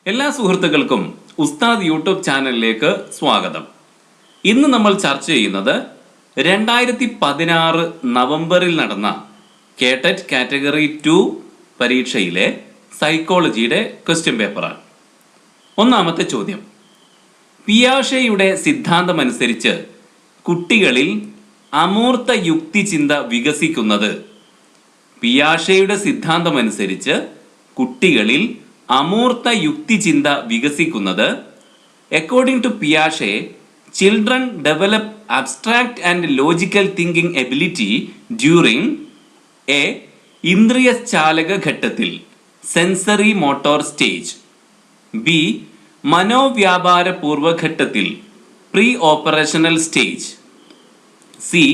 എല്ലാ സുഹൃത്തുക്കൾക്കും ഉസ്താദ് യൂട്യൂബ് ചാനലിലേക്ക് സ്വാഗതം. ഇന്ന് നമ്മൾ ചർച്ച ചെയ്യുന്നത് 2016 നവംബറിൽ നടന്ന കേട്ടറ്റ് കാറ്റഗറി 2 പരീക്ഷയിലെ സൈക്കോളജിയുടെ ക്വസ്റ്റ്യൻ പേപ്പറാണ്. ഒന്നാമത്തെ ചോദ്യം, പിയാഷെയുടെ സിദ്ധാന്തമനുസരിച്ച് കുട്ടികളിൽ അമൂർത്ത യുക്തിചിന്ത വികസിക്കുന്നത്. പിയാഷെയുടെ സിദ്ധാന്തമനുസരിച്ച് കുട്ടികളിൽ അമൂർത്ത യുക്തിചിന്ത വികസിക്കുന്നത്. അക്കോർഡിംഗ് ടു പിയാഷെ, children develop abstract and logical thinking ability during A ഇന്ദ്രിയചാലക ഘട്ടത്തിൽ സെൻസറി മോട്ടോർ സ്റ്റേജ്, ബി മനോവ്യാപാര പൂർവഘട്ടത്തിൽ പ്രീ ഓപ്പറേഷണൽ സ്റ്റേജ്, സി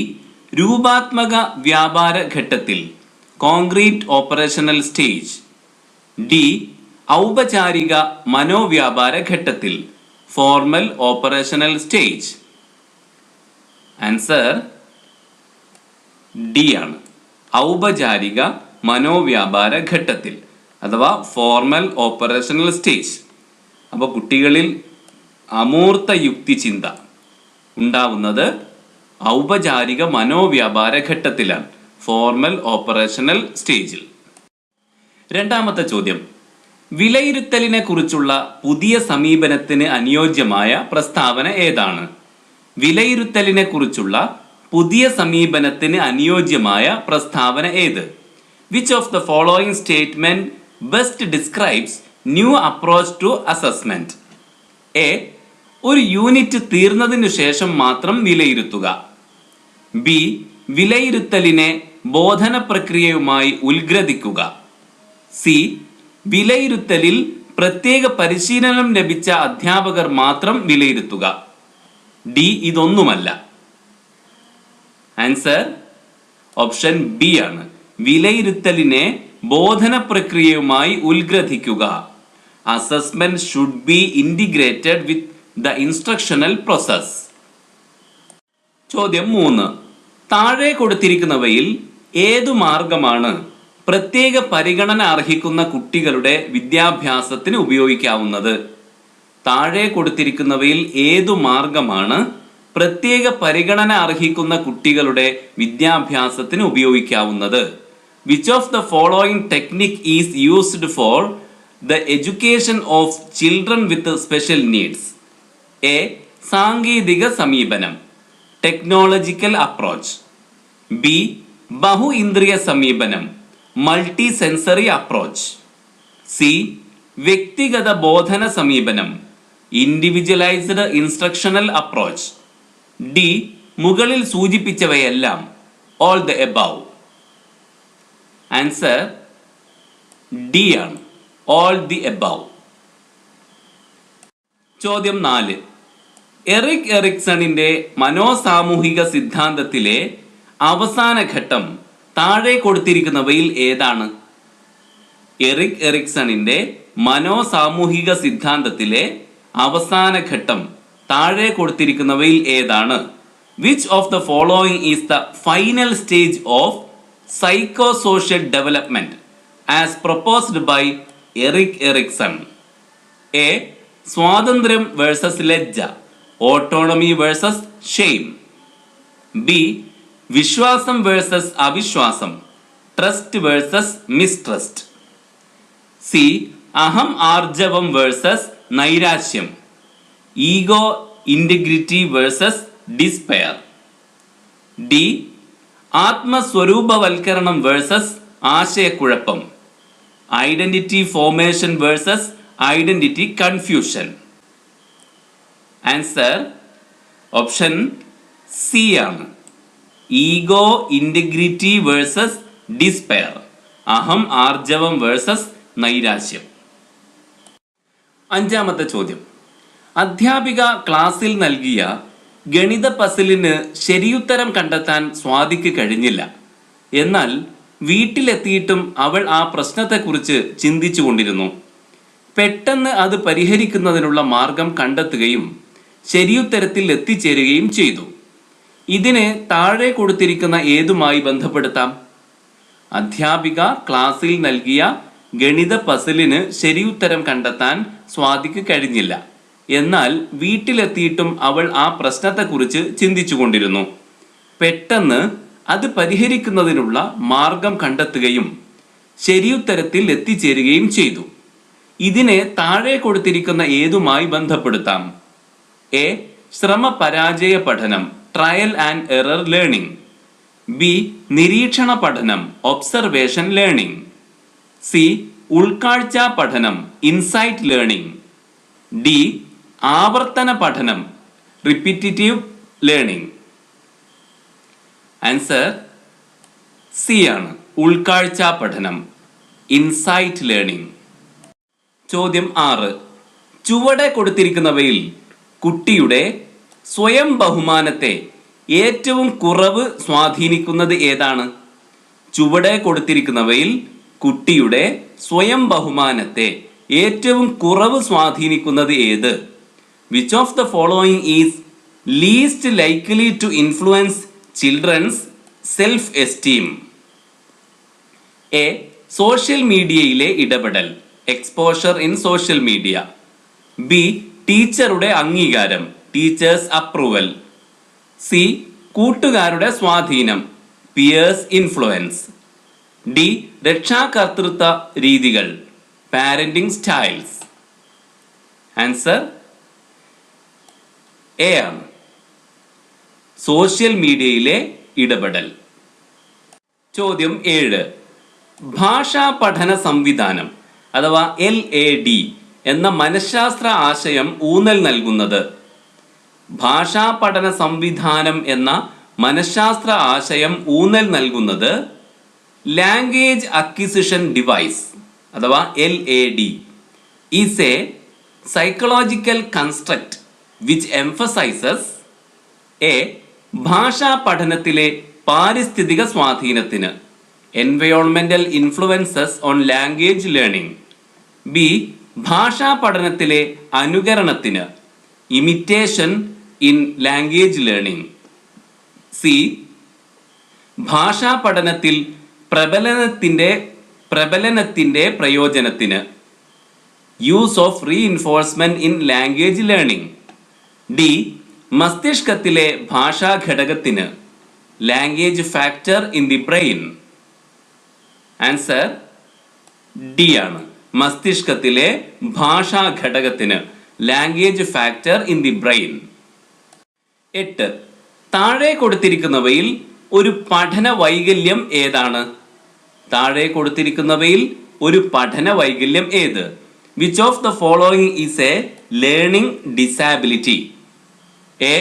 രൂപാത്മക വ്യാപാര ഘട്ടത്തിൽ കോൺക്രീറ്റ് ഓപ്പറേഷണൽ സ്റ്റേജ്, ഡി ഔപചാരിക മനോവ്യാപാര ഘട്ടത്തിൽ formal operational stage. Answer D ആണ്, ഔപചാരിക മനോവ്യാപാര ഘട്ടത്തിൽ അഥവാ ഫോർമൽ ഓപ്പറേഷണൽ സ്റ്റേജ്. അപ്പോൾ കുട്ടികളിൽ അമൂർത്ത യുക്തിചിന്ത ഉണ്ടാവുന്നത് ഔപചാരിക മനോവ്യാപാര ഘട്ടത്തിലാണ്, ഫോർമൽ ഓപ്പറേഷണൽ സ്റ്റേജിൽ. രണ്ടാമത്തെ ചോദ്യം, വിലയിരുത്തലിനെ കുറിച്ചുള്ള പുതിയ സമീപനത്തിന് അനുയോജ്യമായ പ്രസ്താവന ഏതാണ്? വിലയിരുത്തലിനെ കുറിച്ചുള്ള പുതിയ സമീപനത്തിന് അനുയോജ്യമായ പ്രസ്താവന ഏത്? Which of the following statement best describes new approach to assessment? A, ഒരു യൂണിറ്റ് തീർന്നതിനു ശേഷം മാത്രം വിലയിരുത്തുക. ബി, വിലയിരുത്തലിനെ ബോധന പ്രക്രിയയുമായി ഉത്ഗ്രഥിക്കുക. സി, വിലയിരുത്തലിൽ പ്രത്യേക പരിശീലനം ലഭിച്ച അധ്യാപകർ മാത്രം വിലയിരുത്തുക. ഡി, ഇതൊന്നുമല്ല. ആൻസർ ഓപ്ഷൻ ബി ആണ്, വിലയിരുത്തലിനെ ബോധന പ്രക്രിയയുമായി ഉത്ഗ്രഥിക്കുക. Assessment should be integrated with the instructional process. ചോദ്യം 3, താഴെ കൊടുത്തിരിക്കുന്നവയിൽ ഏതു മാർഗമാണ് പ്രത്യേക പരിഗണന അർഹിക്കുന്ന കുട്ടികളുടെ വിദ്യാഭ്യാസത്തിന് ഉപയോഗിക്കാവുന്നത്? താഴെ കൊടുത്തിരിക്കുന്നവയിൽ ഏതു മാർഗമാണ് പ്രത്യേക പരിഗണന അർഹിക്കുന്ന കുട്ടികളുടെ വിദ്യാഭ്യാസത്തിന് ഉപയോഗിക്കാവുന്നത്? Which of the following technique is used for the education of children with special needs? A, സാങ്കേതിക സമീപനം, ടെക്നോളജിക്കൽ അപ്രോച്ച്. ബി, ബഹു ഇന്ദ്രിയ സമീപനം, മൾട്ടി സെൻസറി അപ്രോച്ച്. സി, വ്യക്തിഗത ബോധന സമീപനം, ഇൻഡിവിജ്വലൈസ്ഡ് ഇൻസ്ട്രക്ഷണൽ അപ്രോച്ച്. ഡി, മുകളിൽ സൂചിപ്പിച്ചവയെല്ലാം, all the above. Answer D ആണ്, ഓൾ ദി എബവ്. ചോദ്യം 4, എറിക് എറിക്സണിന്റെ മനോസാമൂഹിക സിദ്ധാന്തത്തിലെ അവസാന ഘട്ടം താഴെ കൊടുത്തിരിക്കുന്നവയിൽ ഏതാണ്? എറിക് എറിക്സണിന്റെ മനോസാമൂഹിക സിദ്ധാന്തത്തിലെ അവസാന ഘട്ടം താഴെ കൊടുത്തിരിക്കുന്നവയിൽ ഏതാണ്? Which of the following is the final stage of psycho social development as proposed by Eric Erikson? A, സ്വാതന്ത്ര്യം വേഴ്സസ് ലജ്ജ, ഓട്ടോണമി വേഴ്സസ് ഷെയിം. ബി, വിശ്വാസം വേഴ്സസ് അവിശ്വാസം, ട്രസ്റ്റ് വേഴ്സസ് മിസ്ട്രസ്റ്റ്. സി, അഹം ആർജവം വേഴ്സസ് നൈരാശ്യം, ego integrity versus despair. D, ആത്മസ്വരൂപവൽക്കരണം versus ആശയക്കുഴപ്പം, identity formation versus identity confusion. Answer option C ആണ്, ഈഗോ ഇന്റഗ്രിറ്റി വേഴ്സസ് ഡിസ്പെയർ, അഹം ആർജവം വേഴ്സസ് നൈരാശ്യം. അഞ്ചാമത്തെ ചോദ്യം, അധ്യാപിക ക്ലാസ്സിൽ നൽകിയ ഗണിത പസിലിന് ശരിയുത്തരം കണ്ടെത്താൻ സ്വാതിക്ക് കഴിഞ്ഞില്ല. എന്നാൽ വീട്ടിലെത്തിയിട്ടും അവൾ ആ പ്രശ്നത്തെക്കുറിച്ച് ചിന്തിച്ചു കൊണ്ടിരുന്നു. പെട്ടെന്ന് അത് പരിഹരിക്കുന്നതിനുള്ള മാർഗം കണ്ടെത്തുകയും ശരിയുത്തരത്തിൽ എത്തിച്ചേരുകയും ചെയ്തു. ഇതിനെ താഴെ കൊടുത്തിരിക്കുന്ന ഏതുമായി ബന്ധപ്പെടുത്താം? അധ്യാപിക ക്ലാസ്സിൽ നൽകിയ ഗണിത പസിലിന് ശരിയുത്തരം കണ്ടെത്താൻ സ്വാതിക്ക് കഴിഞ്ഞില്ല. എന്നാൽ വീട്ടിലെത്തിയിട്ടും അവൾ ആ പ്രശ്നത്തെക്കുറിച്ച് ചിന്തിച്ചുകൊണ്ടിരുന്നു. പെട്ടെന്ന് അത് പരിഹരിക്കുന്നതിനുള്ള മാർഗം കണ്ടെത്തുകയും ശരിയുത്തരത്തിൽ എത്തിച്ചേരുകയും ചെയ്തു. ഇതിനെ താഴെ കൊടുത്തിരിക്കുന്ന ഏതുമായി ബന്ധപ്പെടുത്താം? എ. ശ്രമപരാജയ പഠനം, trial and error learning. B. നിരീക്ഷണ പഠനം, ഒബ്സർവേഷൻ ലേണിംഗ്. സി. ഉൾക്കാഴ്ച പഠനം, ഇൻസൈറ്റ് ലേണിംഗ്. ഡി. ആവർത്തന പഠനം, റിപ്പീറ്റീവ് ലേണിംഗ്. ആൻസർ സി ആണ്, ഉൾക്കാഴ്ച പഠനം, ഇൻസൈറ്റ് ലേണിംഗ്. ചോദ്യം 6. ചുവടെ കൊടുത്തിരിക്കുന്നവയിൽ കുട്ടിയുടെ സ്വയം ബഹുമാനത്തെ ഏറ്റവും കുറവ് സ്വാധീനിക്കുന്നത് ഏതാണ്? ചുവടെ കൊടുത്തിരിക്കുന്നവയിൽ കുട്ടിയുടെ സ്വയം ബഹുമാനത്തെ ഏറ്റവും കുറവ് സ്വാധീനിക്കുന്നത് ഏത്? Which of the following is least likely to influence children's self-esteem? A. Social മീഡിയയിലെ ഇടപെടൽ, exposure in social media. B. ടീച്ചറുടെ അംഗീകാരം, ടീച്ചേഴ്സ് അപ്രൂവൽ. സി. കൂട്ടുകാരുടെ സ്വാധീനം, പിയേഴ്സ് ഇൻഫ്ലുവൻസ്. ഡി. രക്ഷാകർതൃത്വ രീതികൾ, പാരന്റിംഗ് സ്റ്റൈൽസ്. ആൻസർ എ ആണ്, സോഷ്യൽ മീഡിയയിലെ ഇടപെടൽ. ചോദ്യം 7. ഭാഷാ പഠന സംവിധാനം അഥവാ LAD എന്ന മനഃശാസ്ത്ര ആശയം ഊന്നൽ നൽകുന്നത്? ഭാഷാ പഠന സംവിധാനം എന്ന മനഃശാസ്ത്ര ആശയം ഊന്നൽ നൽകുന്നത് ലാംഗ്വേജ് അക്വിസിഷൻ ഡിവൈസ് അഥവാ LAD is a psychological construct which emphasises A. ഭാഷാ പഠനത്തിലെ പാരിസ്ഥിതിക സ്വാധീനത്തിന്, എൻവയോൺമെന്റൽ influences on language learning. B. ഭാഷാ പഠനത്തിലെ അനുകരണത്തിന്, imitation in language learning. C. ഭാഷാ പഠനത്തിൽ പ്രബലനത്തിന്റെ പ്രയോജനത്തിന്, use of reinforcement in language learning. D. മസ്തിഷ്കത്തിലെ ഭാഷാ ഘടകത്തിന്, language factor in the brain. Answer D ആണ്, മസ്തിഷ്കത്തിലെ ഭാഷാ ഘടകത്തിന്, language factor in the brain. 8. താഴെ കൊടുത്തിരിക്കുന്നവയിൽ ഒരു പഠന വൈകല്യം ഏതാണ്? താഴെ കൊടുത്തിരിക്കുന്നവയിൽ ഒരു പഠന വൈകല്യം ഏത്? Which of the following is a learning disability? A.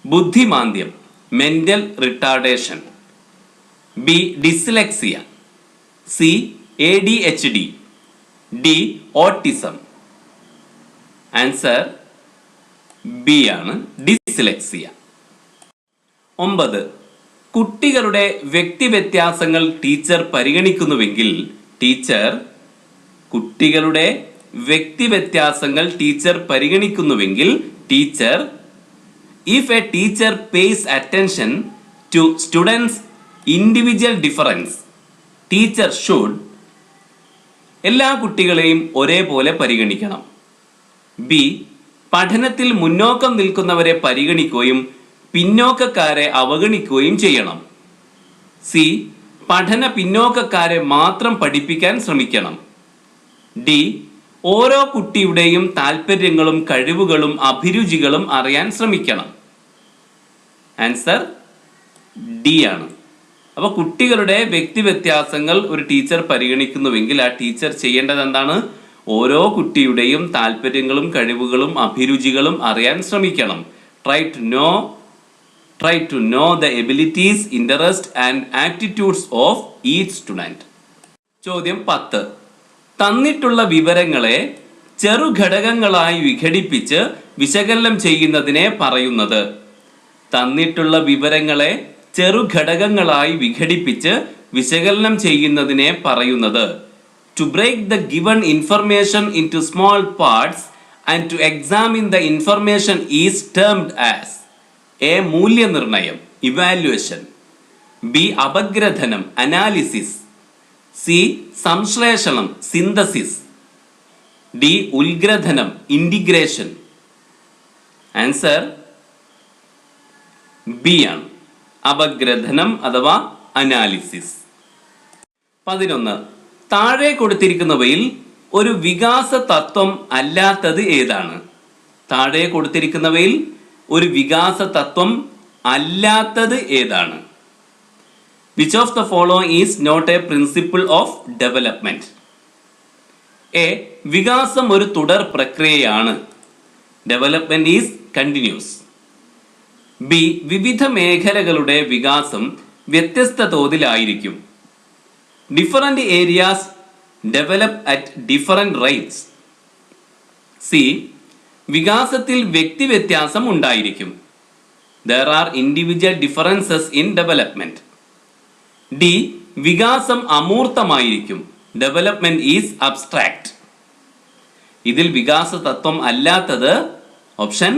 ബുദ്ധിമാന്ദ്യം, mental retardation. B. Dyslexia. C. ADHD. D. Autism. Answer B ആണ്, ഡിസ്ലെക്സിയ. 9. കുട്ടികളുടെ വ്യക്തിവ്യത്യാസങ്ങൾ ടീച്ചർ പരിഗണിക്കുന്നുവെങ്കിൽ കുട്ടികളുടെ വ്യക്തിവ്യത്യാസങ്ങൾ ടീച്ചർ പരിഗണിക്കുന്നുവെങ്കിൽ teacher if a teacher pays attention to students individual difference, teacher should എല്ലാ കുട്ടികളെയും ഒരേപോലെ പരിഗണിക്കണം. ബി. പഠനത്തിൽ മുന്നോക്കം നിൽക്കുന്നവരെ പരിഗണിക്കുകയും പിന്നോക്കക്കാരെ അവഗണിക്കുകയും ചെയ്യണം. സി. പഠന പിന്നോക്കക്കാരെ മാത്രം പഠിപ്പിക്കാൻ ശ്രമിക്കണം. ഡി. ഓരോ കുട്ടിയുടെയും താല്പര്യങ്ങളും കഴിവുകളും അഭിരുചികളും അറിയാൻ ശ്രമിക്കണം. ആൻസർ ഡി ആണ്. അപ്പോൾ കുട്ടികളുടെ വ്യക്തിവ്യത്യാസങ്ങൾ ഒരു ടീച്ചർ പരിഗണിക്കുന്നുവെങ്കിൽ ആ ടീച്ചർ ചെയ്യേണ്ടത് എന്താണ്? ഓരോ കുട്ടിയുടെയും താല്പര്യങ്ങളും കഴിവുകളും അഭിരുചികളും അറിയാൻ ശ്രമിക്കണം. Try to know the abilities, interest and attitudes of each student. ചോദ്യം 10. തന്നിട്ടുള്ള വിവരങ്ങളെ ചെറുഘടകങ്ങളായി വിഘടിപ്പിച്ച് വിശകലനം ചെയ്യുന്നതിനെ പറയുന്നത്? തന്നിട്ടുള്ള വിവരങ്ങളെ ചെറുഘടകങ്ങളായി വിഘടിപ്പിച്ച് വിശകലനം ചെയ്യുന്നതിനെ പറയുന്നത് to break the given information into small parts and to examine the information is termed as A. മൂല്യനിർണയം, evaluation. B. അപഗ്രഥനം, analysis. സി സംശ്ലേഷണം സിന്തസിസ്. ഡി ഉൽഗ്രഥനം ഇൻറ്റിഗ്രേഷൻ. ആൻസർ ബി ആണ്, അപഗ്രഥനം അഥവാ അനാലിസിസ്. 11. താഴെ കൊടുത്തിരിക്കുന്നവയിൽ ഒരു വികാസ തത്വം അല്ലാത്തത് ഏതാണ്? താഴെ കൊടുത്തിരിക്കുന്നവയിൽ ഒരു വികാസ തത്വം അല്ലാത്തത് ഏതാണ്? Which of the following is not a principle of development? A വികാസം ഒരു തുടർ പ്രക്രിയയാണ്. Development is continuous. ബി വിവിധ മേഖലകളുടെ വികാസം വ്യത്യസ്ത തോതിലായിരിക്കും. Different areas develop at different rates. C വികാസത്തിൽ വ്യക്തിവ്യത്യാസം ഉണ്ടായിരിക്കും. There are individual differences in development. D വികാസം അമൂർത്തമായിരിക്കും. Development is abstract. ഇതിൽ വികാസ തത്വം അല്ലാത്തത് ഓപ്ഷൻ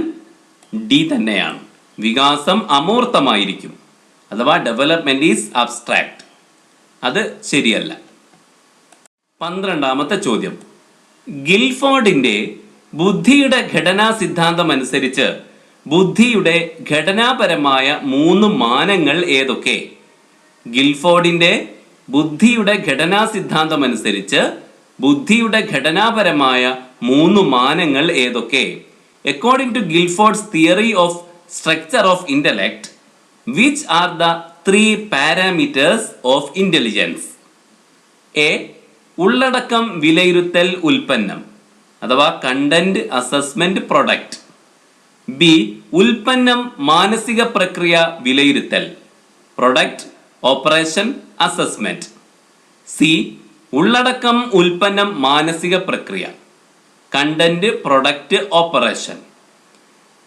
ഡി തന്നെയാണ്. വികാസം അമൂർത്തമായിരിക്കും അഥവാ ഡെവലപ്മെന്റ് ഈസ് അബ്സ്ട്രാക്ട്. അത് ശരിയല്ല. 12ാമത്തെ ചോദ്യം. ഗിൽഫോർഡിന്റെ ബുദ്ധിയുടെ ഘടനാ സിദ്ധാന്തം അനുസരിച്ച് ബുദ്ധിയുടെ ഘടനാപരമായ 3 മാനങ്ങൾ ഏതൊക്കെ? ഗിൽഫോർഡിന്റെ ബുദ്ധിയുടെ ഘടനാ സിദ്ധാന്തം അനുസരിച്ച് ബുദ്ധിയുടെ ഘടനാപരമായ 3 മാനങ്ങൾ ഏതൊക്കെ? According to Guilford's theory of structure of intellect, which are the 3 parameters of intelligence? A ഉള്ളടക്കം വിലയിരുത്തൽ ഉൽപ്പന്നം അഥവാ കണ്ടന്റ് അസസ്മെന്റ് പ്രൊഡക്റ്റ്. ബി ഉൽപ്പന്നം മാനസിക പ്രക്രിയ വിലയിരുത്തൽ പ്രൊഡക്റ്റ് ഓപ്പറേഷൻ അസസ്മെന്റ്. സി ഉള്ളടക്കം ഉൽപ്പന്നം മാനസിക പ്രക്രിയ കണ്ടന്റ് പ്രൊഡക്റ്റ് ഓപ്പറേഷൻ.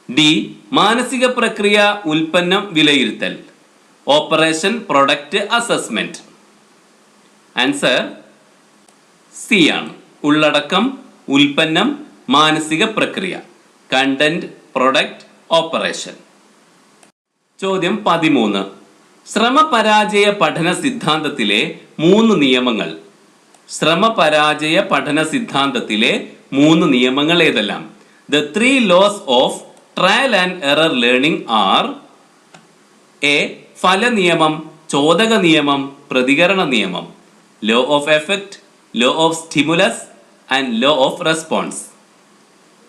ഡി മാനസിക പ്രക്രിയ ഉൽപ്പന്നം വിലയിരുത്തൽ operation product assessment. Answer C ആണ്, ഉള്ളടക്കം ഉൽപ്പന്നം മാനസിക പ്രക്രിയ കണ്ടന്റ് പ്രൊഡക്റ്റ് ഓപ്പറേഷൻ. ചോദ്യം 13. ശ്രമപരാജയ പഠന സിദ്ധാന്തത്തിലെ 3 നിയമങ്ങൾ. ശ്രമപരാജയ പഠന സിദ്ധാന്തത്തിലെ 3 നിയമങ്ങൾ ഏതെല്ലാം? The 3 laws of trial and error learning are: A ഫല നിയമം, ചോദക നിയമം, പ്രതികരണ നിയമം. Law of effect, law of stimulus and law of response.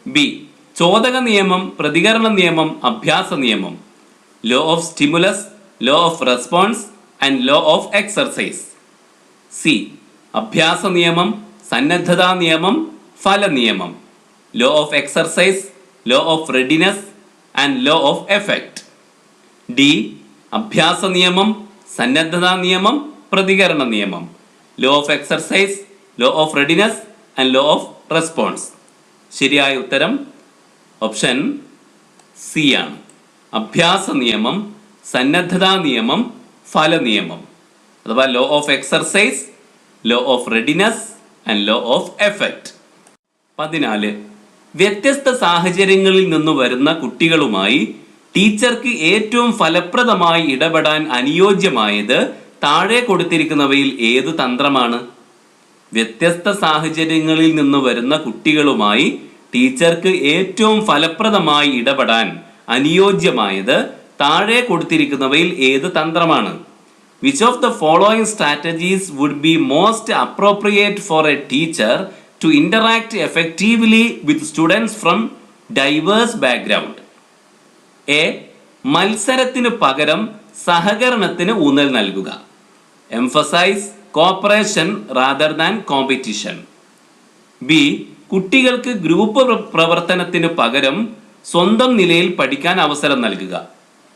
B ചോദക നിയമം, പ്രതികരണ നിയമം, അഭ്യാസ നിയമം. Law of stimulus, law of response and law of exercise. C അഭ്യാസ നിയമം, സന്നദ്ധതാ നിയമം, ഫല നിയമം. Law of exercise, law of readiness and law of effect. D അഭ്യാസ നിയമം, സന്നദ്ധതാ നിയമം, പ്രതികരണ നിയമം. Law of exercise, law of readiness and law of response. ശരിയായ ഉത്തരം ഓപ്ഷൻ സി ആണ്. അഭ്യാസ നിയമം, സന്നദ്ധതാ നിയമം, ഫല നിയമം അഥവാ law of exercise, law of readiness and law of effect. 14. വ്യത്യസ്ത സാഹചര്യങ്ങളിൽ നിന്ന് വരുന്ന കുട്ടികളുമായി ടീച്ചർക്ക് ഏറ്റവും ഫലപ്രദമായി ഇടപെടാൻ അനുയോജ്യമായത് താഴെ കൊടുത്തിരിക്കുന്നവയിൽ ഏത് തന്ത്രമാണ്? വ്യത്യസ്ത സാഹചര്യങ്ങളിൽ നിന്ന് വരുന്ന കുട്ടികളുമായി ടീച്ചർക്ക് ഏറ്റവും ഫലപ്രദമായി ഇടപെടാൻ അനുയോജ്യമായത് താഴെ കൊടുത്തിരിക്കുന്നവയിൽ ഏത് തന്ത്രമാണ്? Which of the following strategies would be most appropriate for a teacher to interact effectively with students from diverse background? A മത്സരത്തിന് പകരം സഹകരണത്തിന് ഊന്നൽ നൽകുക. Emphasise cooperation rather than competition. B കുട്ടികൾക്ക് ഗ്രൂപ്പ് പ്രവർത്തനത്തിന് പകരം സ്വന്തം നിലയിൽ പഠിക്കാൻ അവസരം നൽകുക.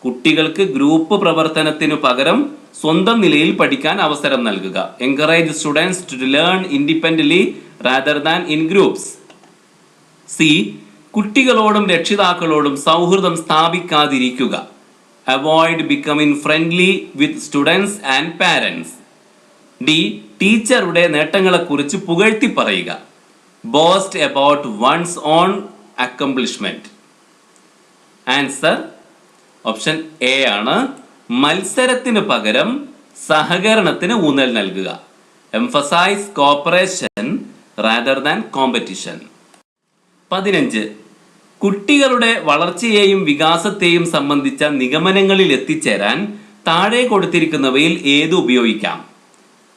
കുട്ടികൾക്ക് ഗ്രൂപ്പ് പ്രവർത്തനത്തിന് പകരം സ്വന്തം നിലയിൽ പഠിക്കാൻ അവസരം നൽകുക. Encourage students to learn independently rather than in groups. C കുട്ടികളോടും രക്ഷിതാക്കളോടും സൗഹൃദം സ്ഥാപിക്കാതിരിക്കുക. Avoid becoming friendly with students and parents. D ടീച്ചറുടെ നേട്ടങ്ങളെക്കുറിച്ച് പുകഴ്ത്തി പറയുക. Boast about one's own accomplishment. Answer option A ആണ്. മത്സരത്തിന് പകരം സഹകരണത്തിന് ഊന്നൽ നൽകുക. Emphasise cooperation rather than competition. 15. കുട്ടികളുടെ വളർച്ചയെയും വികാസത്തെയും സംബന്ധിച്ച നിഗമനങ്ങളിൽ എത്തിച്ചേരാൻ താഴെ കൊടുത്തിരിക്കുന്നവയിൽ ഏത് ഉപയോഗിക്കാം?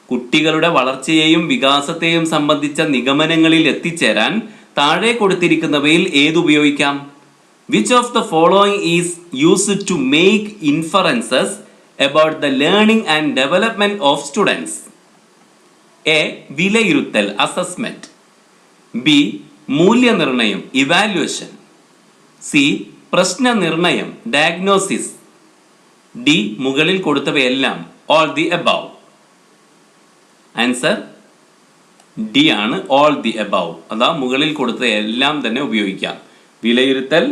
കുട്ടികളുടെ വളർച്ചയെയും വികാസത്തെയും സംബന്ധിച്ച നിഗമനങ്ങളിൽ എത്തിച്ചേരാൻ താഴെ കൊടുത്തിരിക്കുന്നവയിൽ ഏത് ഉപയോഗിക്കാം? Which of the following is used to make inferences about the learning and development of students? A. വിലയിരുത്തൽ അസസ്മെന്റ്. ബി. മൂല്യനിർണയം ഇവാലുവേഷൻ. സി. പ്രശ്നനിർണയം ഡയഗ്നോസിസ്. ഡി. മുകളിൽ കൊടുത്തവയെല്ലാം all the above. Answer D ആണ്, ഓൾ ദി എബവ്. അതാ മുകളിൽ കൊടുത്ത എല്ലാം തന്നെ ഉപയോഗിക്കാം. വിലയിരുത്തൽ,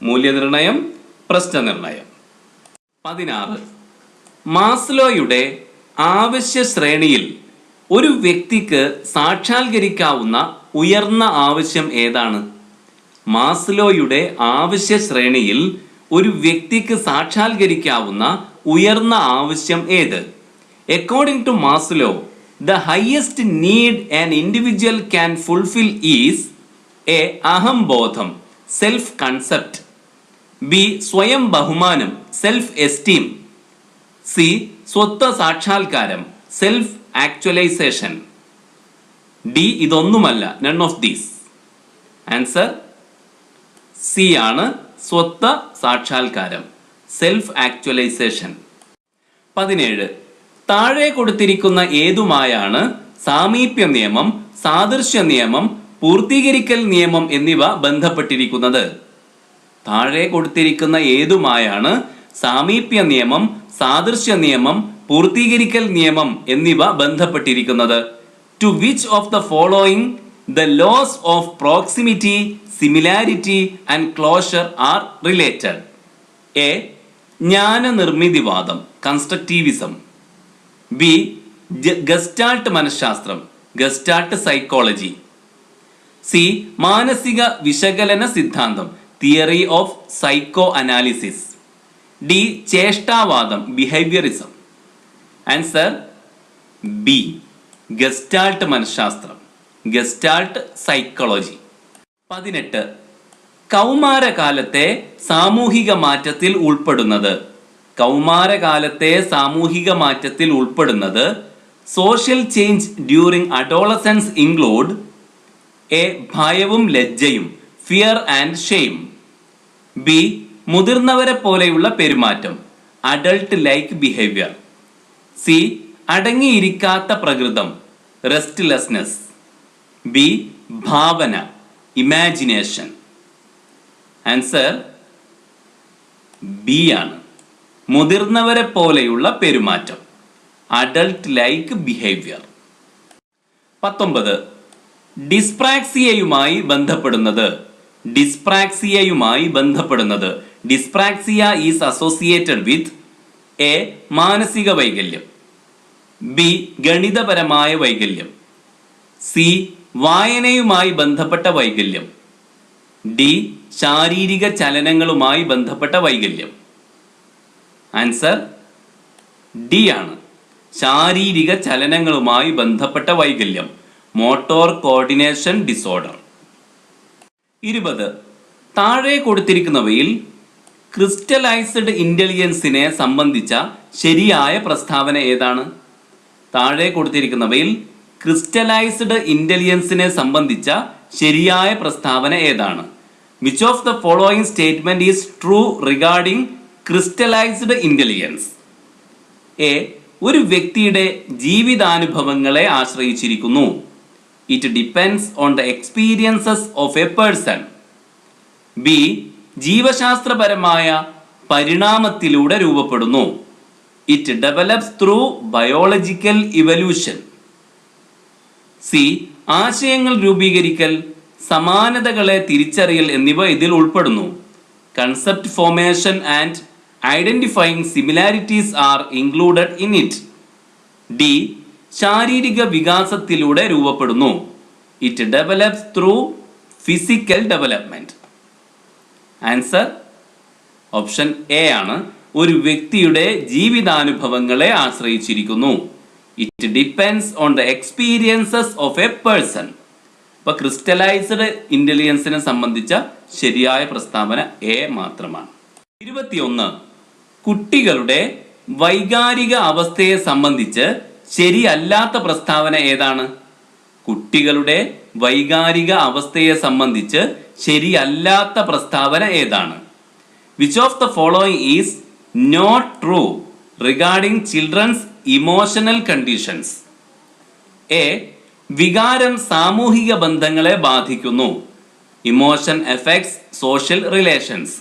മൂല്യനിർണയം, പ്രശ്നനിർണയം. 16. മാസ്ലോയുടെ ആവശ്യ ശ്രേണിയിൽ ഒരു വ്യക്തിക്ക് സാക്ഷാത്കരിക്കാവുന്ന ഉയർന്ന ആവശ്യം ഏതാണ്? മാസ്ലോയുടെ ആവശ്യ ശ്രേണിയിൽ ഒരു വ്യക്തിക്ക് സാക്ഷാത്കരിക്കാവുന്ന ഉയർന്ന ആവശ്യം ഏത്? According to Maslow, the highest need an individual can fulfill is A. അഹംബോധം സെൽഫ് കൺസെപ്റ്റ്. ബി. സ്വയം ബഹുമാനം സെൽഫ് എസ്റ്റീം. സി. സ്വത്വ സാക്ഷാത്കാരം സെൽഫ് ആക്ച്വലൈസേഷൻ. ഡി. ഇതൊന്നുമല്ല, none of these. Answer C ആണ്, സ്വത്വ സാക്ഷാത്കാരം സെൽഫ് ആക്ച്വലൈസേഷൻ. 17. താഴെ കൊടുത്തിരിക്കുന്ന ഏതുമായാണ് സാമീപ്യ നിയമം, സാദൃശ്യ നിയമം, പൂർത്തീകരിക്കൽ നിയമം എന്നിവ ബന്ധപ്പെട്ടിരിക്കുന്നത്? താഴെ കൊടുത്തിരിക്കുന്ന ഏതുമായാണ് സാമീപ്യ നിയമം, സാദൃശ്യ നിയമം, പൂർത്തീകരിക്കൽ നിയമം എന്നിവ ബന്ധപ്പെട്ടിരിക്കുന്നത്? To which of the following the laws of proximity, similarity and closure are related? A. ജ്ഞാനനിർമ്മിതിവാദം കൺസ്ട്രക്റ്റിവിസം. ബി. ഗസ്റ്റാൾട്ട് മനഃശാസ്ത്രം ഗസ്റ്റാൾട്ട് സൈക്കോളജി. സി. മാനസിക വിശകലന സിദ്ധാന്തം theory of psycho analysis. D. ചേഷ്ടാവാദം ബിഹേവിയറിസം. Answer B. ഗസ്റ്റാൾട്ട് മനഃശാസ്ത്രം ഗസ്റ്റാൾട്ട് സൈക്കോളജി. 18. കൗമാരകാലത്തെ സാമൂഹിക മാറ്റത്തിൽ ഉൾപ്പെടുന്നത്. കൗമാരകാലത്തെ സാമൂഹിക മാറ്റത്തിൽ ഉൾപ്പെടുന്നത് social change during adolescence include A. ഭയവും ലജ്ജയും ഫിയർ ആൻഡ് ഷെയിം. ബി. മുതിർന്നവരെ പോലെയുള്ള പെരുമാറ്റം അഡൾട്ട് ലൈക്ക് ബിഹേവിയർ. സി. അടങ്ങിയിരിക്കാത്ത പ്രകൃതം റെസ്റ്റ്ലെസ്നെസ്. ബി. ഭാവന ഇമാജിനേഷൻ. ആൻസർ ബി ആണ്, മുതിർന്നവരെ പോലെയുള്ള പെരുമാറ്റം അഡൾട്ട് ലൈക്ക് ബിഹേവിയർ. 19. ഡിസ്പ്രാക്സിയയുമായി ബന്ധപ്പെടുന്നത്. ഡിസ്പ്രാക്സിയയുമായി ബന്ധപ്പെടുന്നത്. Dyspraxia is associated with a. മാനസിക വൈകല്യം. ബി. ഗണിതപരമായ വൈകല്യം. സി. വായനയുമായി ബന്ധപ്പെട്ട വൈകല്യം. ഡി. ശാരീരിക ചലനങ്ങളുമായി ബന്ധപ്പെട്ട വൈകല്യം. ആൻസർ ഡി ആണ്, ശാരീരിക ചലനങ്ങളുമായി ബന്ധപ്പെട്ട വൈകല്യം മോട്ടോർ കോർഡിനേഷൻ ഡിസോർഡർ. 20. താഴെ കൊടുത്തിരിക്കുന്നവയിൽ ക്രിസ്റ്റലൈസ്ഡ് ഇന്റലിജൻസിനെ സംബന്ധിച്ച ശരിയായ പ്രസ്താവന ഏതാണ്? താഴെ കൊടുത്തിരിക്കുന്നവയിൽ ക്രിസ്റ്റലൈസ്ഡ് ഇന്റലിജൻസിനെ സംബന്ധിച്ച ശരിയായ പ്രസ്താവന ഏതാണ്? Which of the following statement is true regarding crystallised intelligence? A. ഒരു വ്യക്തിയുടെ ജീവിതാനുഭവങ്ങളെ ആശ്രയിച്ചിരിക്കുന്നു. It depends on the experiences of a person. B. ജീവശാസ്ത്രപരമായ പരിണാമത്തിലൂടെ രൂപപ്പെടുന്നു. It develops through biological evolution. C. ആശയങ്ങൾ രൂപീകരിക്കൽ, സമാനതകളെ തിരിച്ചറിയൽ എന്നിവ ഇതിൽ ഉൾപ്പെടുന്നു. Concept formation and identifying similarities are included in it. D. ശാരീരിക വികാസത്തിലൂടെ രൂപപ്പെടുന്നു. It develops through physical development. Answer option A ആണ്, ഒരു വ്യക്തിയുടെ ജീവിതാനുഭവങ്ങളെ ആശ്രയിച്ചിരിക്കുന്നു. It depends on the experiences of a person. അപ്പോൾ ക്രിസ്റ്റലൈസ്ഡ് ഇന്റലിജൻസിനെ സംബന്ധിച്ച ശരിയായ പ്രസ്താവന എ മാത്രമാണ്. 21. കുട്ടികളുടെ വൈകാരിക അവസ്ഥയെ സംബന്ധിച്ച് ശരിയല്ലാത്ത പ്രസ്താവന ഏതാണ്? കുട്ടികളുടെ വൈകാരിക അവസ്ഥയെ സംബന്ധിച്ച് ശരിയല്ലാത്ത പ്രസ്താവന ഏതാണ്? Which of the following is not true regarding children's emotional conditions? A. വികാരം സാമൂഹിക ബന്ധങ്ങളെ ബാധിക്കുന്നു. Emotion effects social relations.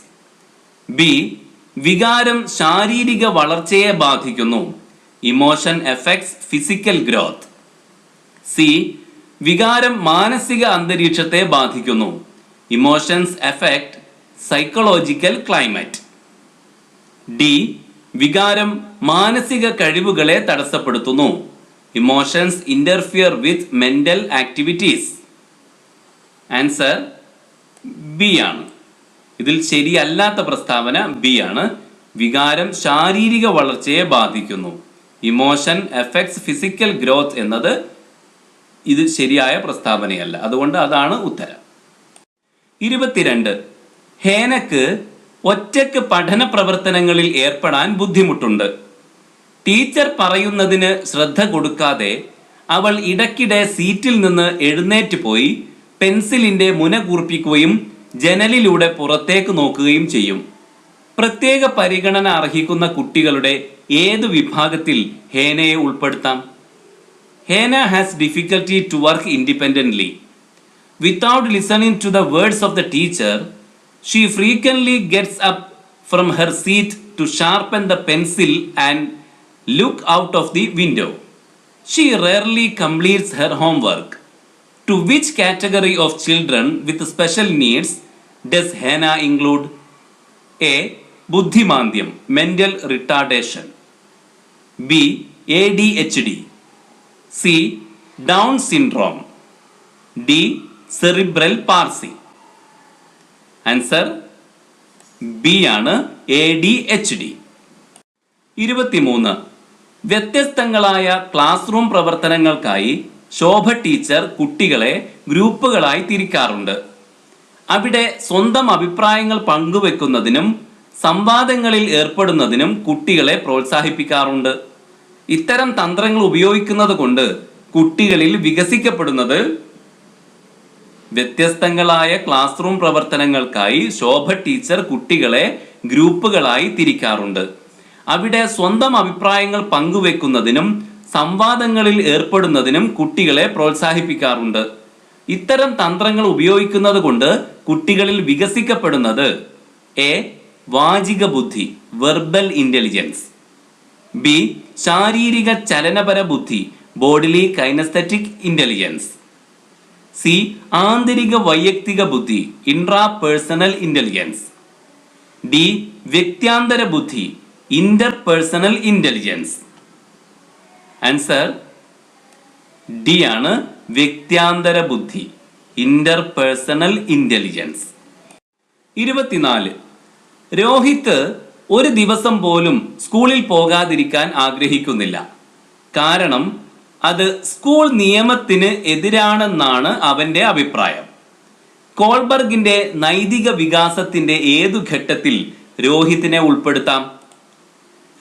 B. വികാരം ശാരീരിക വളർച്ചയെ ബാധിക്കുന്നു. Emotion effects physical growth. C. വികാരം മാനസിക അന്തരീക്ഷത്തെ ബാധിക്കുന്നു. Emotions effect psychological climate. D. വികാരം മാനസിക കഴിവുകളെ തടസ്സപ്പെടുത്തുന്നു. Emotions interfere with mental activities. Answer B ആണ്. ഇതിൽ ശരിയല്ലാത്ത പ്രസ്താവന ബി ആണ്. വികാരം ശാരീരിക വളർച്ചയെ ബാധിക്കുന്നു. ഇമോഷൻ എഫക്ട്സ് ഫിസിക്കൽ ഗ്രോത്ത് എന്നത് ഇത് ശരിയായ പ്രസ്താവനയല്ല. അതുകൊണ്ട് അതാണ് ഉത്തരം. 22. ഹേനക്ക് ഒറ്റയ്ക്ക് പഠന പ്രവർത്തനങ്ങളിൽ ഏർപ്പെടാൻ ബുദ്ധിമുട്ടുണ്ട്. ടീച്ചർ പറയുന്നതിന് ശ്രദ്ധ കൊടുക്കാതെ അവൾ ഇടയ്ക്കിടെ സീറ്റിൽ നിന്ന് എഴുന്നേറ്റ് പോയി പെൻസിലിന്റെ മുന കൂർപ്പിക്കുകയും ജനലിലൂടെ പുറത്തേക്ക് നോക്കുകയും ചെയ്യും. പ്രത്യേക പരിഗണന അർഹിക്കുന്ന കുട്ടികളുടെ ഏത് വിഭാഗത്തിൽ ഹേനയെ ഉൾപ്പെടുത്താം? Hena has difficulty to work independently. Without listening to the words of the teacher, she frequently gets up from her seat to sharpen the pencil and look out of the window. She rarely completes her homework. To which category of children with special needs does Hannah include? A. Buddhimandyam, mental retardation. B. ADHD. C. Down syndrome. D. Cerebral palsy. Answer B ആണ്, ADHD. 23. വ്യത്യസ്തങ്ങളായ class room പ്രവർത്തനങ്ങൾക്കായി ശോഭ teacher കുട്ടികളെ ഗ്രൂപ്പുകളായി തിരിക്കാറുണ്ട്. അവിടെ സ്വന്തം അഭിപ്രായങ്ങൾ പങ്കുവെക്കുന്നതിനും സംവാദങ്ങളിൽ ഏർപ്പെടുന്നതിനും കുട്ടികളെ പ്രോത്സാഹിപ്പിക്കാറുണ്ട്. ഇത്തരം തന്ത്രങ്ങൾ ഉപയോഗിക്കുന്നത് കൊണ്ട് കുട്ടികളിൽ വികസിക്കപ്പെടുന്നത് വ്യത്യസ്തങ്ങളായ ക്ലാസ് റൂം പ്രവർത്തനങ്ങൾക്കായി ശോഭ ടീച്ചർ കുട്ടികളെ ഗ്രൂപ്പുകളായി തിരിക്കാറുണ്ട്. അവിടെ സ്വന്തം അഭിപ്രായങ്ങൾ പങ്കുവെക്കുന്നതിനും സംവാദങ്ങളിൽ ഏർപ്പെടുന്നതിനും കുട്ടികളെ പ്രോത്സാഹിപ്പിക്കാറുണ്ട്. ഇത്തരം തന്ത്രങ്ങൾ ഉപയോഗിക്കുന്നത് കൊണ്ട് കുട്ടികളിൽ വികസിക്കപ്പെടുന്നത് എ. വാചിക ബുദ്ധി, വെർബൽ ഇന്റലിജൻസ്. ബി. ശാരീരിക ചലനപര ബുദ്ധി, ബോഡിലി കൈനസ്തെറ്റിക് ഇന്റലിജൻസ്. സി. ആന്തരിക വൈയക്തിക ബുദ്ധി, ഇൻട്രാ പേഴ്സണൽ ഇന്റലിജൻസ്. ഡി. വ്യക്തിയാന്തര ബുദ്ധി, Inter personal intelligence. Answer D ആണ്, വ്യക്തിയാന്തര ബുദ്ധി, ഇന്റർ പേഴ്സണൽ ഇന്റലിജൻസ്. 24. രോഹിത് ഒരു ദിവസം പോലും സ്കൂളിൽ പോകാതിരിക്കാൻ ആഗ്രഹിക്കുന്നില്ല. കാരണം അത് സ്കൂൾ നിയമത്തിന് എതിരാണെന്നാണ് അവന്റെ അഭിപ്രായം. കോൾബർഗിന്റെ നൈതിക വികാസത്തിന്റെ ഏതു ഘട്ടത്തിൽ രോഹിത്തിനെ ഉൾപ്പെടുത്താം?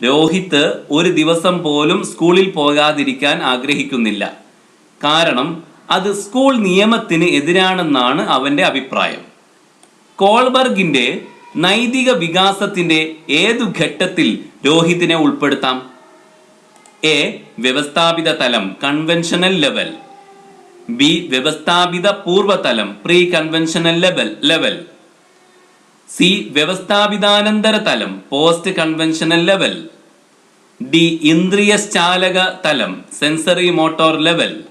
രോഹിത് ഒരു ദിവസം പോലും സ്കൂളിൽ പോകാതിരിക്കാൻ ആഗ്രഹിക്കുന്നില്ല. കാരണം അത് സ്കൂൾ നിയമത്തിന് എതിരാണെന്നാണ് അവന്റെ അഭിപ്രായം. കോൾബർഗിന്റെ നൈതിക വികാസത്തിന്റെ ഏതു ഘട്ടത്തിൽ രോഹിത്തിനെ ഉൾപ്പെടുത്താം? എ. വ്യവസ്ഥാപിത തലം, കൺവെൻഷനൽ ലെവൽ. ബി. വ്യവസ്ഥാപിത പൂർവ്വതലം, പ്രീ കൺവെൻഷനൽ ലെവൽ. സി. വ്യവസ്ഥാപിതാനന്തര തലം, പോസ്റ്റ് കൺവെൻഷനൽ ലെവൽ. ഡി. ഇന്ദ്രിയശ്ചാലക തലം, sensory motor level.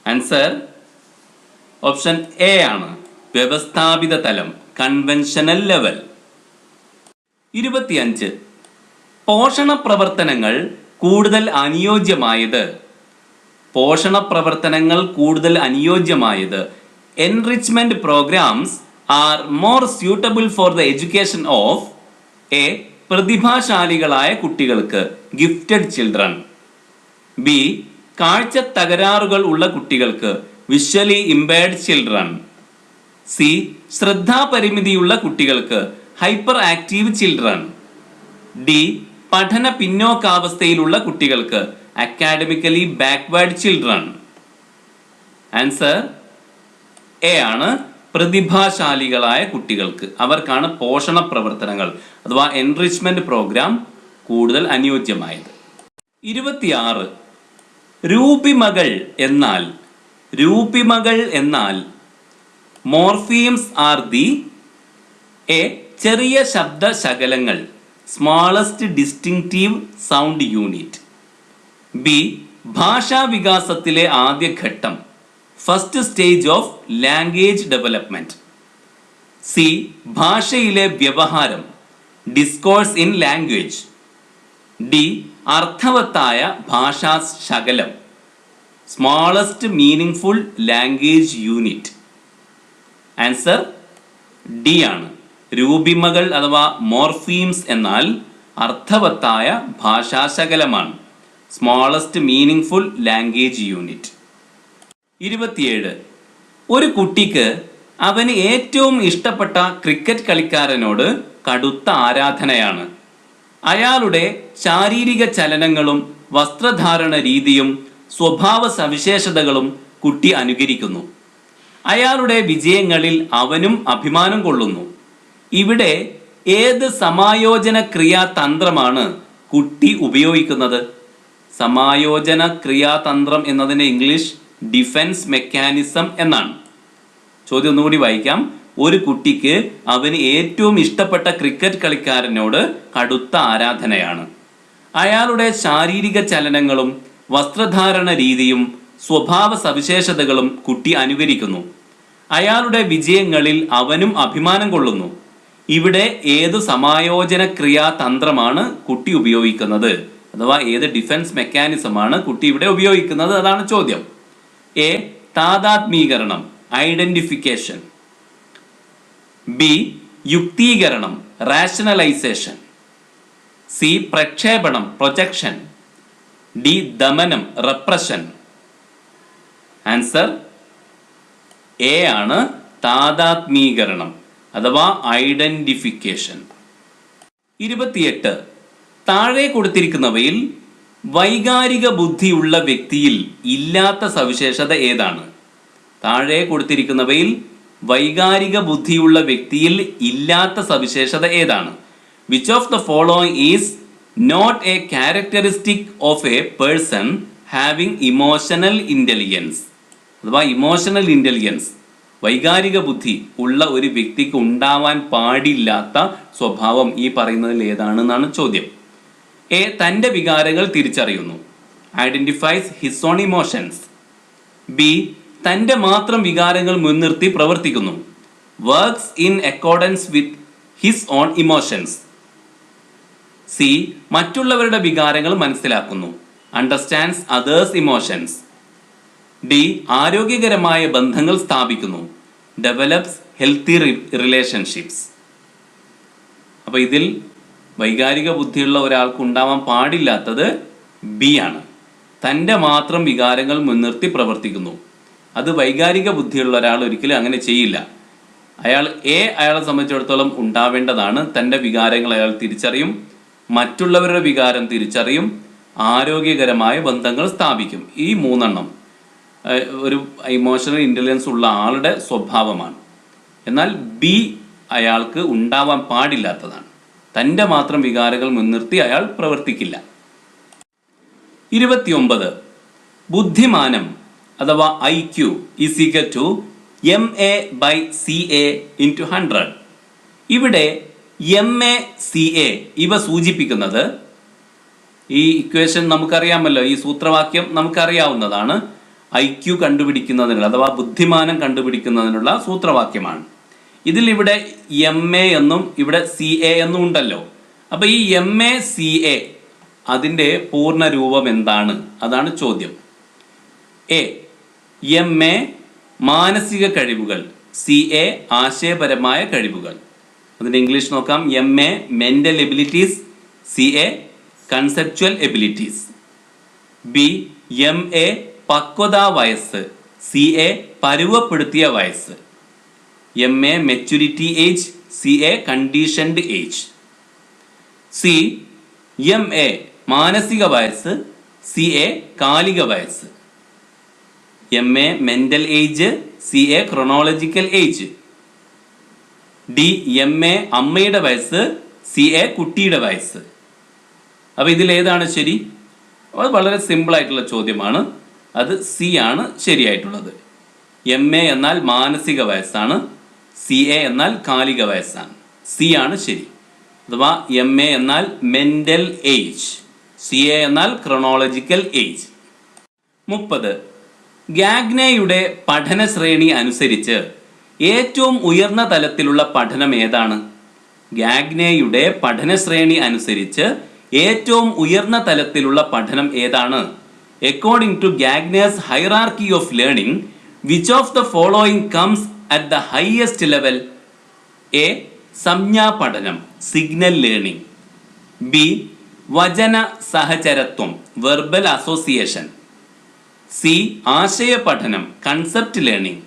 Answer option A ആണ്, വ്യവസ്ഥാപിത തലം, കൺവെൻഷനൽ ലെവൽ. 25. പോഷണ പ്രവർത്തനങ്ങൾ കൂടുതൽ അനുയോജ്യമായത് enrichment programmes are more suitable for the education of A. പ്രതിഭാശാലികളായ കുട്ടികൾക്ക്, ഗിഫ്റ്റഡ് ചിൽഡ്രൻ. ബി കാഴ്ച തകരാറുകൾ ഉള്ള കുട്ടികൾക്ക് വിഷ്വലി ഇംപയർഡ് ചിൽഡ്രൻ. സി ശ്രദ്ധാപരിമിതിയുള്ള കുട്ടികൾക്ക് ഹൈപ്പർ ആക്റ്റീവ് ചിൽഡ്രൻ. ഡി പഠന പിന്നോക്കാവസ്ഥയിലുള്ള കുട്ടികൾക്ക് academically backward children. Answer A ആണ്. പ്രതിഭാശാലികളായ കുട്ടികൾക്ക് അവർക്കാണ് പോഷണ പ്രവർത്തനങ്ങൾ അഥവാ എൻറിച്ച്മെന്റ് പ്രോഗ്രാം കൂടുതൽ അനുയോജ്യമായത്. 26 രൂപിമകൾ എന്നാൽ മോർഫീംസ് ആർ ദി എ ചെറിയ ശബ്ദ ശകലങ്ങൾ smallest distinctive sound unit. B ഭാഷാ വികാസത്തിലെ ആദ്യ ഘട്ടം first stage of language development. C ഭാഷയിലെ വ്യവഹാരം ഡിസ്കോഴ്സ് ഇൻ ലാംഗ്വേജ്. ഡി അർത്ഥവത്തായ ഭാഷാ ശകലം smallest meaningful language unit. Answer D ആണ്. രൂപിമകൾ അഥവാ മോർഫീംസ് എന്നാൽ അർത്ഥവത്തായ ഭാഷാശകലമാണ്, സ്മാളസ്റ്റ് മീനിങ്ഫുൾ ലാംഗ്വേജ് യൂണിറ്റ്. 27 ഒരു കുട്ടിക്ക് അവന് ഏറ്റവും ഇഷ്ടപ്പെട്ട ക്രിക്കറ്റ് കളിക്കാരനോട് കടുത്ത ആരാധനയാണ്. അയാളുടെ ശാരീരിക ചലനങ്ങളും വസ്ത്രധാരണ രീതിയും സ്വഭാവ സവിശേഷതകളും കുട്ടി അനുകരിക്കുന്നു. അയാളുടെ വിജയങ്ങളിൽ അവനും അഭിമാനം കൊള്ളുന്നു. ഇവിടെ ഏത് സമായോജന ക്രിയാതന്ത്രമാണ് കുട്ടി ഉപയോഗിക്കുന്നത്? സമായോജന ക്രിയാതന്ത്രം എന്നതിൻ്റെ ഇംഗ്ലീഷ് ഡിഫൻസ് മെക്കാനിസം എന്നാണ്. ചോദ്യം ഒന്നുകൂടി വായിക്കാം. ഒരു കുട്ടിക്ക് അവന് ഏറ്റവും ഇഷ്ടപ്പെട്ട ക്രിക്കറ്റ് കളിക്കാരനോട് കടുത്ത ആരാധനയാണ്. അയാളുടെ ശാരീരിക ചലനങ്ങളും വസ്ത്രധാരണ രീതിയും സ്വഭാവ സവിശേഷതകളും കുട്ടി അനുകരിക്കുന്നു. അയാളുടെ വിജയങ്ങളിൽ അവനും അഭിമാനം കൊള്ളുന്നു. ഇവിടെ ഏത് സമായോജന ക്രിയാതന്ത്രമാണ് കുട്ടി ഉപയോഗിക്കുന്നത്? അഥവാ ഏത് ഡിഫൻസ് മെക്കാനിസമാണ് കുട്ടി ഇവിടെ ഉപയോഗിക്കുന്നത്? അതാണ് ചോദ്യം. എ താദാത്മീകരണം ഐഡന്റിഫിക്കേഷൻ. ബി യുക്തീകരണം റാഷണലൈസേഷൻ. സി പ്രക്ഷേപണം പ്രൊജക്ഷൻ. ഡി ദമനം റെപ്രഷൻ. ആൻസർ എ ആണ്. താദാത്മീകരണം അഥവാ ഐഡന്റിഫിക്കേഷൻ. 28 താഴെ കൊടുത്തിരിക്കുന്നവയിൽ വൈകാരിക ബുദ്ധിയുള്ള വ്യക്തിയിൽ ഇല്ലാത്ത സവിശേഷത ഏതാണ്? താഴെ കൊടുത്തിരിക്കുന്നവയിൽ വൈകാരിക ബുദ്ധിയുള്ള വ്യക്തിയിൽ ഇല്ലാത്ത സവിശേഷത ഏതാണ്? Which of the following is not a characteristic of a person having emotional intelligence. അഥവാ ഇമോഷണൽ ഇൻ്റലിജൻസ് വൈകാരിക ബുദ്ധി ഉള്ള ഒരു വ്യക്തിക്ക് ഉണ്ടാവാൻ പാടില്ലാത്ത സ്വഭാവം ഈ പറയുന്നതിൽ ഏതാണെന്നാണ് ചോദ്യം. എ തൻ്റെ വികാരങ്ങൾ തിരിച്ചറിയുന്നു, identifies his own emotions. B തൻ്റെ മാത്രം വികാരങ്ങൾ മുൻനിർത്തി പ്രവർത്തിക്കുന്നു, works in accordance with his own emotions. C മറ്റുള്ളവരുടെ വികാരങ്ങൾ മനസ്സിലാക്കുന്നു, അണ്ടർസ്റ്റാൻഡ്സ് അതേഴ്സ് ഇമോഷൻസ്. ഡി ആരോഗ്യകരമായ ബന്ധങ്ങൾ സ്ഥാപിക്കുന്നു, ഡെവലപ്സ് ഹെൽത്തി റിലേഷൻഷിപ്സ്. അപ്പോൾ ഇതിൽ വൈകാരിക ബുദ്ധിയുള്ള ഒരാൾക്ക് ഉണ്ടാവാൻ പാടില്ലാത്തത് ബി ആണ്. തൻ്റെ മാത്രം വികാരങ്ങൾ മുൻനിർത്തി പ്രവർത്തിക്കുന്നു. അത് വൈകാരിക ബുദ്ധിയുള്ള ഒരാൾ ഒരിക്കലും അങ്ങനെ ചെയ്യില്ല. അയാളെ സംബന്ധിച്ചിടത്തോളം ഉണ്ടാവേണ്ടതാണ് തൻ്റെ വികാരങ്ങൾ അയാൾ തിരിച്ചറിയും, മറ്റുള്ളവരുടെ വികാരം തിരിച്ചറിയും, ആരോഗ്യകരമായ ബന്ധങ്ങൾ സ്ഥാപിക്കും. ഈ 3 ഒരു ഇമോഷണൽ ഇൻ്റലിജൻസ് ഉള്ള ആളുടെ സ്വഭാവമാണ്. എന്നാൽ ബി അയാൾക്ക് ഉണ്ടാവാൻ പാടില്ലാത്തതാണ്. തൻ്റെ മാത്രം വികാരങ്ങൾ മുൻനിർത്തി അയാൾ പ്രവർത്തിക്കില്ല. 29 ബുദ്ധിമാനം അഥവാ IQ is equal to MA/CA × 100. ഇവിടെ MA/CA ഇവ സൂചിപ്പിക്കുന്നത്, ഈ ഇക്വേഷൻ നമുക്കറിയാമല്ലോ, ഈ സൂത്രവാക്യം നമുക്കറിയാവുന്നതാണ്. IQ കണ്ടുപിടിക്കുന്നതിനുള്ള അഥവാ ബുദ്ധിമാനം കണ്ടുപിടിക്കുന്നതിനുള്ള സൂത്രവാക്യമാണ്. ഇതിൽ ഇവിടെ MA എന്നും ഇവിടെ CA എന്നും ഉണ്ടല്ലോ. അപ്പോൾ ഈ MA/CA അതിൻ്റെ പൂർണ്ണ രൂപം എന്താണ്? അതാണ് ചോദ്യം. എ MA മാനസിക കഴിവുകൾ, CA ആശയപരമായ കഴിവുകൾ. അതിൻ്റെ ഇംഗ്ലീഷ് നോക്കാം. MA mental abilities, CA conceptual abilities. B MA പക്വതാ വയസ്സ്, CA പരുവപ്പെടുത്തിയ വയസ്സ്. MA maturity age, CA conditioned age. C MA മാനസിക വയസ്സ്, CA കാലിക വയസ്സ്. MA mental age, CA chronological age. D MA അമ്മയുടെ വയസ്സ്, CA കുട്ടിയുടെ വയസ്സ്. അപ്പോൾ ഇതിലേതാണ് ശരി? അത് വളരെ സിമ്പിൾ ആയിട്ടുള്ള ചോദ്യമാണ്. അത് സി ആണ് ശരിയായിട്ടുള്ളത്. MA എന്നാൽ മാനസിക വയസ്സാണ്, CA എന്നാൽ കാലിക വയസ്സാണ്. സി ആണ് ശരി. അഥവാ MA എന്നാൽ മെന്റൽ ഏജ്, CA എന്നാൽ ക്രോണോളജിക്കൽ ഏജ്. 30. ഗാഗ്നയുടെ പഠന ശ്രേണി അനുസരിച്ച് ഏറ്റവും ഉയർന്ന തലത്തിലുള്ള പഠനം ഏതാണ്? ഗാഗ്നയുടെ പഠന ശ്രേണി അനുസരിച്ച് ഏറ്റവും ഉയർന്ന തലത്തിലുള്ള പഠനം ഏതാണ്? According to Gagner's hierarchy of learning, which of the following comes at the highest level? A. സംജ്ഞാ പഠനം, സിഗ്നൽ ലേണിംഗ്. ബി. വചന സഹചരത്വം, വെർബൽ അസോസിയേഷൻ. സി. ആശയ പഠനം, കൺസെപ്റ്റ് ലേണിംഗ്.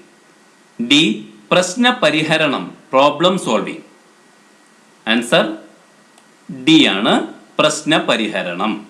ഡി. പ്രശ്ന പരിഹരണം, പ്രോബ്ലം സോൾവിംഗ്. ആൻസർ ഡി ആണ്, പ്രശ്ന പരിഹരണം.